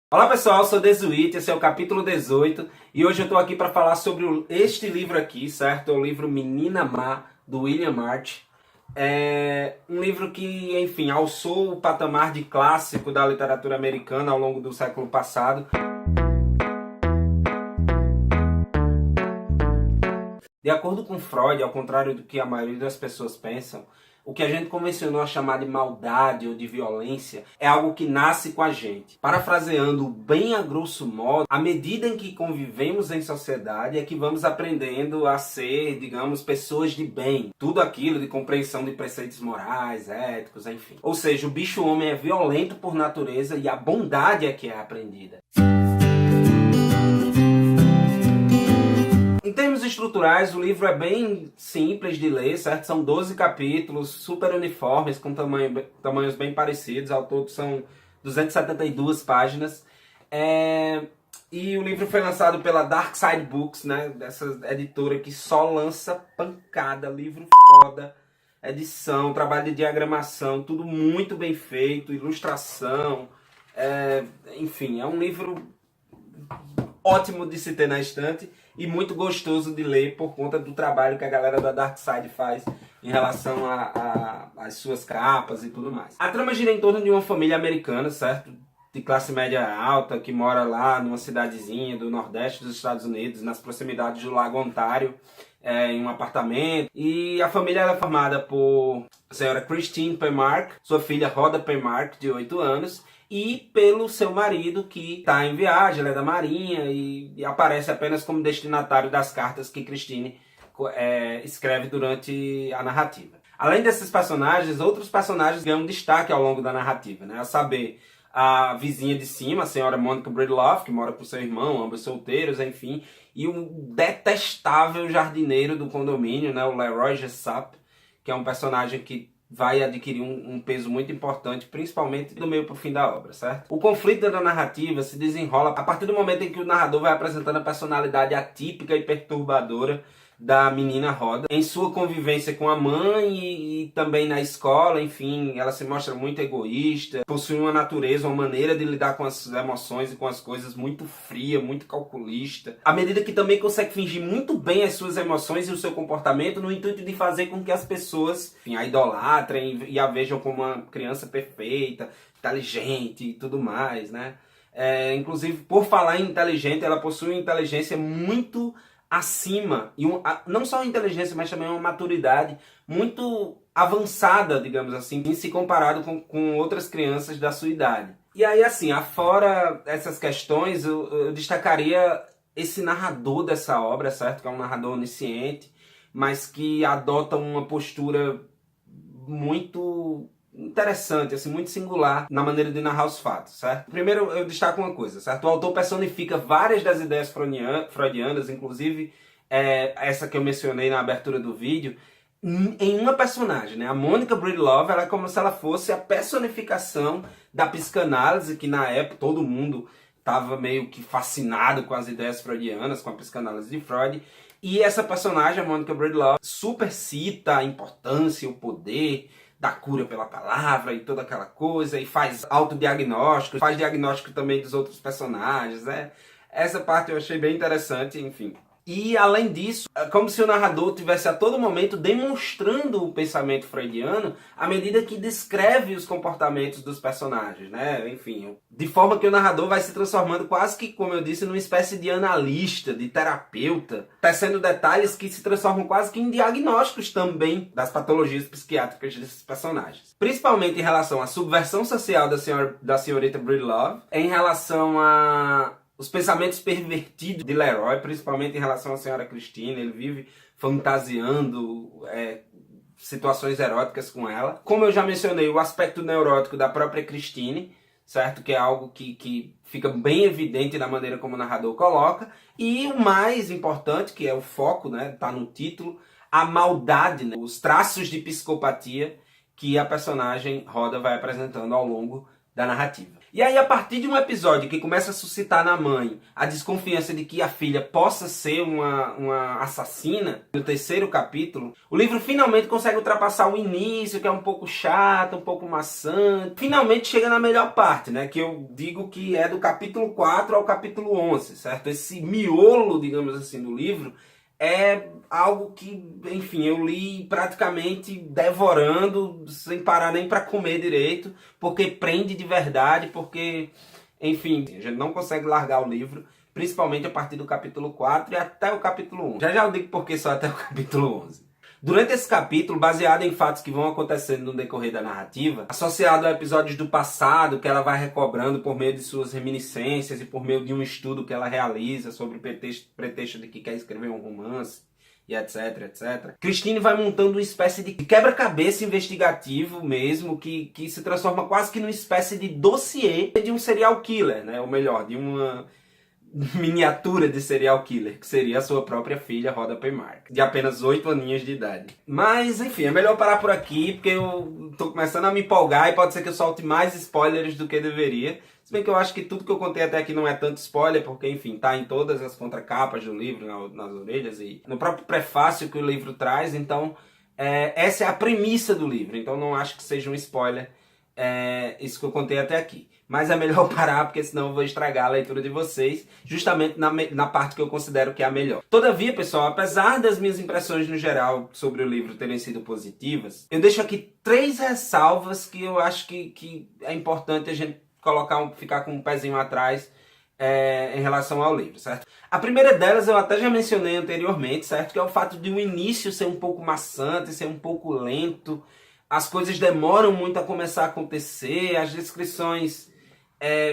Olá pessoal, sou Desuíte, esse é o capítulo 18 e hoje eu estou aqui para falar sobre este livro aqui, certo? É o livro Menina Má, do William March. É um livro que, enfim, alçou o patamar de clássico da literatura americana ao longo do século passado. De acordo com Freud, ao contrário do que a maioria das pessoas pensam, o que a gente convencionou a chamar de maldade ou de violência é algo que nasce com a gente. Parafraseando bem a grosso modo, à medida em que convivemos em sociedade é que vamos aprendendo a ser, digamos, pessoas de bem. Tudo aquilo de compreensão de preceitos morais, éticos, enfim. Ou seja, o bicho-homem é violento por natureza e a bondade é que é aprendida. Em termos estruturais, o livro é bem simples de ler, certo? São 12 capítulos, super uniformes, com tamanhos bem parecidos. Ao todo são 272 páginas. E o livro foi lançado pela Dark Side Books, né? Dessa editora que só lança pancada, livro foda, edição, trabalho de diagramação, tudo muito bem feito, ilustração. Enfim, é um livro ótimo de se ter na estante e muito gostoso de ler por conta do trabalho que a galera da Dark Side faz em relação às suas capas e tudo mais. A trama gira em torno de uma família americana, certo? De classe média alta, que mora lá numa cidadezinha do nordeste dos Estados Unidos, nas proximidades do Lago Ontário, em um apartamento. E a família é formada por a senhora Christine Pemark, sua filha Rhoda Pemark, de 8 anos, e pelo seu marido, que está em viagem, ele é da Marinha e aparece apenas como destinatário das cartas que Christine escreve durante a narrativa. Além desses personagens, outros personagens ganham destaque ao longo da narrativa, né? A saber, a vizinha de cima, a senhora Monica Breedlove, que mora com seu irmão, ambos solteiros, enfim, e o detestável jardineiro do condomínio, né? O Leroy Jessup, que é um personagem que vai adquirir um peso muito importante, principalmente do meio para o fim da obra, certo? O conflito da narrativa se desenrola a partir do momento em que o narrador vai apresentando a personalidade atípica e perturbadora da menina Rhoda em sua convivência com a mãe e também na escola. Enfim, ela se mostra muito egoísta, possui uma natureza, uma maneira de lidar com as emoções e com as coisas muito fria, muito calculista, à medida que também consegue fingir muito bem as suas emoções e o seu comportamento no intuito de fazer com que as pessoas, enfim, a idolatrem e a vejam como uma criança perfeita, inteligente e tudo mais, né? Inclusive, por falar em inteligente, ela possui uma inteligência muito acima, e não só a inteligência, mas também uma maturidade muito avançada, digamos assim, em se comparado com outras crianças da sua idade. E aí, assim, afora essas questões, eu destacaria esse narrador dessa obra, certo? Que é um narrador onisciente, mas que adota uma postura muito interessante, assim, muito singular na maneira de narrar os fatos, certo? Primeiro eu destaco uma coisa, certo? O autor personifica várias das ideias freudianas, inclusive essa que eu mencionei na abertura do vídeo, em uma personagem, né? A Monica Breedlove, ela é como se ela fosse a personificação da psicanálise, que na época todo mundo estava meio que fascinado com as ideias freudianas, com a psicanálise de Freud. E essa personagem, a Monica Breedlove, super cita a importância, o poder da cura pela palavra e toda aquela coisa, e faz autodiagnóstico, faz diagnóstico também dos outros personagens, né? Essa parte eu achei bem interessante, enfim. E além disso, é como se o narrador tivesse a todo momento demonstrando o pensamento freudiano à medida que descreve os comportamentos dos personagens, né? Enfim, de forma que o narrador vai se transformando quase que, como eu disse, numa espécie de analista, de terapeuta, tecendo detalhes que se transformam quase que em diagnósticos também das patologias psiquiátricas desses personagens. Principalmente em relação à subversão social da senhorita Breedlove, em relação os pensamentos pervertidos de Leroy, principalmente em relação à senhora Christine. Ele vive fantasiando situações eróticas com ela. Como eu já mencionei, o aspecto neurótico da própria Christine, certo? Que é algo que fica bem evidente na maneira como o narrador coloca. E o mais importante, que é o foco, né? Tá no título, a maldade, né? Os traços de psicopatia que a personagem Rhoda vai apresentando ao longo da narrativa. E aí, a partir de um episódio que começa a suscitar na mãe a desconfiança de que a filha possa ser uma assassina, no terceiro capítulo, o livro finalmente consegue ultrapassar o início, que é um pouco chato, um pouco maçante. Finalmente chega na melhor parte, né? Que eu digo que é do capítulo 4 ao capítulo 11, certo? Esse miolo, digamos assim, do livro é algo que, enfim, eu li praticamente devorando, sem parar nem para comer direito, porque prende de verdade, porque, enfim, a gente não consegue largar o livro, principalmente a partir do capítulo 4 e até o capítulo 11. Já já eu digo por que só até o capítulo 11. Durante esse capítulo, baseado em fatos que vão acontecendo no decorrer da narrativa, associado a episódios do passado que ela vai recobrando por meio de suas reminiscências e por meio de um estudo que ela realiza sobre o pretexto de que quer escrever um romance, e etc, etc. Christine vai montando uma espécie de quebra-cabeça investigativo mesmo, que se transforma quase que numa espécie de dossiê de um serial killer, né? Ou melhor, de uma miniatura de serial killer, que seria a sua própria filha, Rhoda P. Marks, de apenas 8 aninhos de idade. Mas, enfim, é melhor parar por aqui, porque eu tô começando a me empolgar e pode ser que eu solte mais spoilers do que deveria. Se bem que eu acho que tudo que eu contei até aqui não é tanto spoiler, porque, enfim, tá em todas as contracapas do livro, nas orelhas e no próprio prefácio que o livro traz. Então, essa é a premissa do livro. Então, não acho que seja um spoiler isso que eu contei até aqui. Mas é melhor parar, porque senão eu vou estragar a leitura de vocês, justamente na parte que eu considero que é a melhor. Todavia, pessoal, apesar das minhas impressões no geral sobre o livro terem sido positivas, eu deixo aqui 3 ressalvas que eu acho que é importante a gente ficar com um pezinho atrás em relação ao livro, certo? A primeira delas eu até já mencionei anteriormente, certo? Que é o fato de o início ser um pouco maçante, ser um pouco lento. As coisas demoram muito a começar a acontecer, as descrições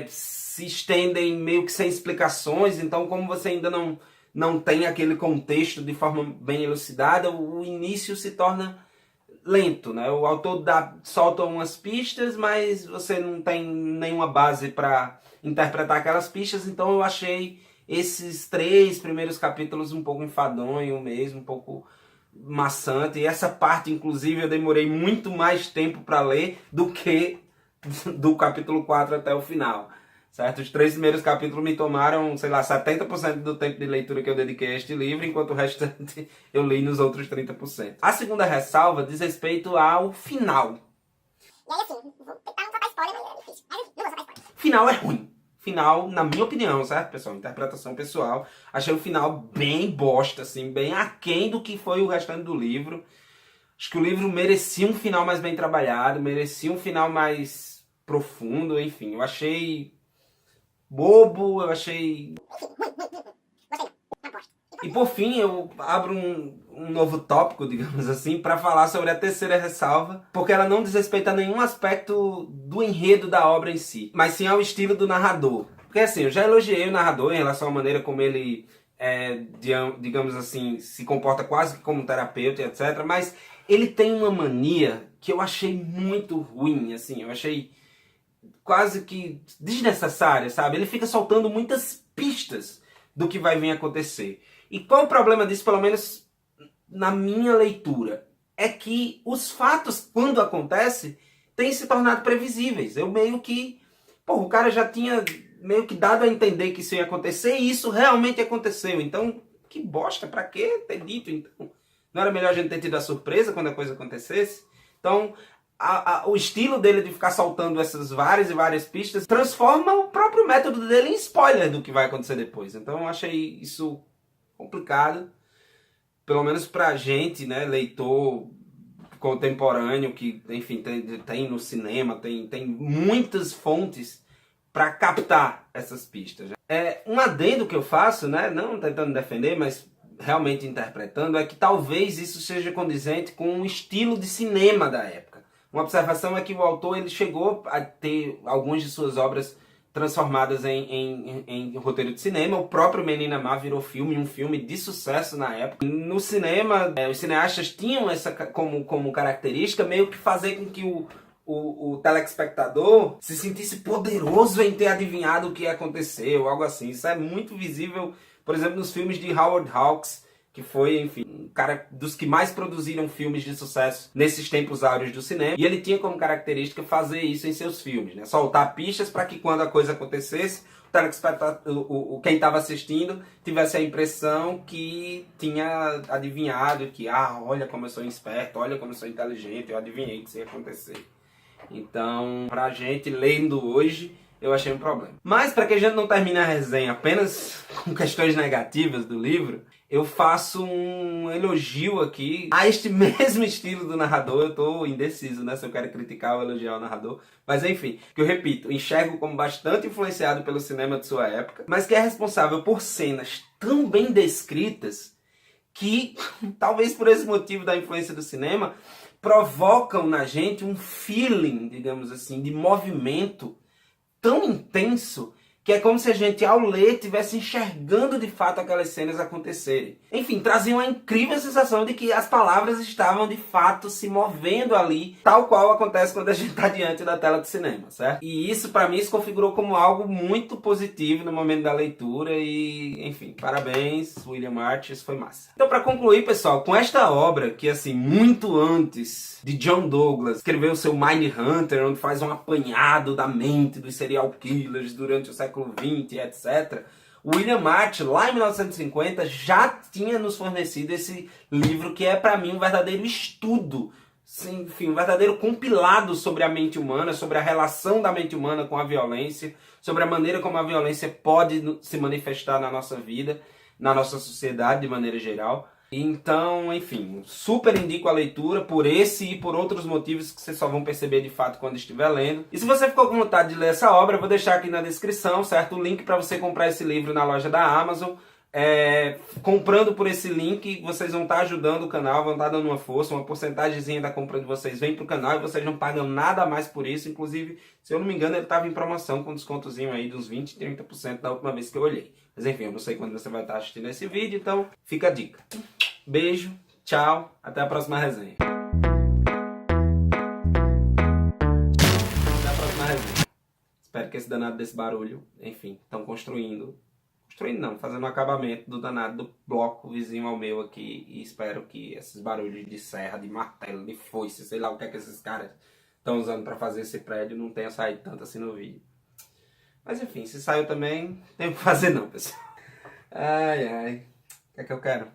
se estendem meio que sem explicações, então como você ainda não tem aquele contexto de forma bem elucidada, o início se torna lento, né? O autor solta umas pistas, mas você não tem nenhuma base para interpretar aquelas pistas, então eu achei esses 3 primeiros capítulos um pouco enfadonho mesmo, um pouco maçante, e essa parte, inclusive, eu demorei muito mais tempo para ler do que do capítulo 4 até o final, certo? Os 3 primeiros capítulos me tomaram, sei lá, 70% do tempo de leitura que eu dediquei a este livro, enquanto o restante eu li nos outros 30%. A segunda ressalva diz respeito ao final. E aí, assim, vou tentar não soltar spoiler, mas é difícil. Mas não vou soltar spoiler. Final é ruim. Final, na minha opinião, certo, pessoal? Interpretação pessoal. Achei o final bem bosta, assim, bem aquém do que foi o restante do livro. Acho que o livro merecia um final mais bem trabalhado, merecia um final mais profundo, enfim. Eu achei bobo, eu achei... E por fim, eu abro um novo tópico, digamos assim, para falar sobre a terceira ressalva, porque ela não diz respeito a nenhum aspecto do enredo da obra em si, mas sim ao estilo do narrador. Porque assim, eu já elogiei o narrador em relação à maneira como ele, digamos assim, se comporta quase que como um terapeuta, etc. Mas ele tem uma mania que eu achei muito ruim, assim, eu achei quase que desnecessária, sabe? Ele fica soltando muitas pistas do que vai vir a acontecer. E qual o problema disso, pelo menos na minha leitura? É que os fatos, quando acontecem, têm se tornado previsíveis. Eu meio que... o cara já tinha meio que dado a entender que isso ia acontecer e isso realmente aconteceu. Então, que bosta, pra que ter dito então? Não era melhor a gente ter tido a surpresa quando a coisa acontecesse? Então, o estilo dele de ficar soltando essas várias e várias pistas transforma o próprio método dele em spoiler do que vai acontecer depois. Então, eu achei isso complicado, pelo menos pra gente, né, leitor contemporâneo, que, enfim, tem no cinema, tem muitas fontes para captar essas pistas. Um adendo que eu faço, né, não tentando defender, mas realmente interpretando, é que talvez isso seja condizente com o estilo de cinema da época. Uma observação é que o autor ele chegou a ter algumas de suas obras transformadas em roteiro de cinema. O próprio Menina Má virou filme, um filme de sucesso na época. No cinema, os cineastas tinham essa como característica meio que fazer com que o telespectador se sentisse poderoso em ter adivinhado o que ia acontecer, ou algo assim. Isso é muito visível, por exemplo, nos filmes de Howard Hawks, que foi, enfim, um cara dos que mais produziram filmes de sucesso nesses tempos áureos do cinema. E ele tinha como característica fazer isso em seus filmes, né? Soltar pistas para que quando a coisa acontecesse, quem estava assistindo tivesse a impressão que tinha adivinhado que, olha como eu sou esperto, olha como eu sou inteligente, eu adivinhei que isso ia acontecer. Então, pra gente, lendo hoje, eu achei um problema. Mas, para que a gente não termine a resenha apenas com questões negativas do livro, eu faço um elogio aqui a este mesmo estilo do narrador. Eu tô indeciso, né, se eu quero criticar ou elogiar o narrador. Mas enfim, que eu repito, enxergo como bastante influenciado pelo cinema de sua época, mas que é responsável por cenas tão bem descritas que, talvez por esse motivo da influência do cinema, provocam na gente um feeling, digamos assim, de movimento tão intenso que é como se a gente, ao ler, estivesse enxergando de fato aquelas cenas acontecerem. Enfim, trazia uma incrível sensação de que as palavras estavam de fato se movendo ali, tal qual acontece quando a gente está diante da tela de cinema, certo? E isso, para mim, se configurou como algo muito positivo no momento da leitura e, enfim, parabéns, William March, isso foi massa. Então, para concluir, pessoal, com esta obra, que, assim, muito antes de John Douglas escrever o seu Mindhunter, onde faz um apanhado da mente dos serial killers durante o século XX, etc., William March, lá em 1950, já tinha nos fornecido esse livro que é, para mim, um verdadeiro estudo, enfim, um verdadeiro compilado sobre a mente humana, sobre a relação da mente humana com a violência, sobre a maneira como a violência pode se manifestar na nossa vida, na nossa sociedade de maneira geral. Então, enfim, super indico a leitura por esse e por outros motivos que vocês só vão perceber de fato quando estiver lendo. E se você ficou com vontade de ler essa obra, eu vou deixar aqui na descrição, certo? O link para você comprar esse livro na loja da Amazon. Comprando por esse link, vocês vão estar ajudando o canal, vão estar dando uma força, uma porcentagemzinha da compra de vocês vem para o canal e vocês não pagam nada mais por isso. Inclusive, se eu não me engano, ele estava em promoção com um descontozinho aí dos 20%, 30% da última vez que eu olhei. Mas enfim, eu não sei quando você vai estar assistindo esse vídeo, então fica a dica. Beijo, tchau, até a próxima resenha. Até a próxima resenha. Espero que esse danado desse barulho, enfim, estão construindo não, fazendo um acabamento do danado do bloco vizinho ao meu aqui. E espero que esses barulhos de serra, de martelo, de foice, sei lá o que é que esses caras estão usando para fazer esse prédio, não tenha saído tanto assim no vídeo. Mas enfim, se saiu também, não tem o que fazer não, pessoal. Ai, o que é que eu quero?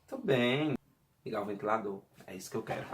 Tudo bem. Ligar o ventilador, é isso que eu quero.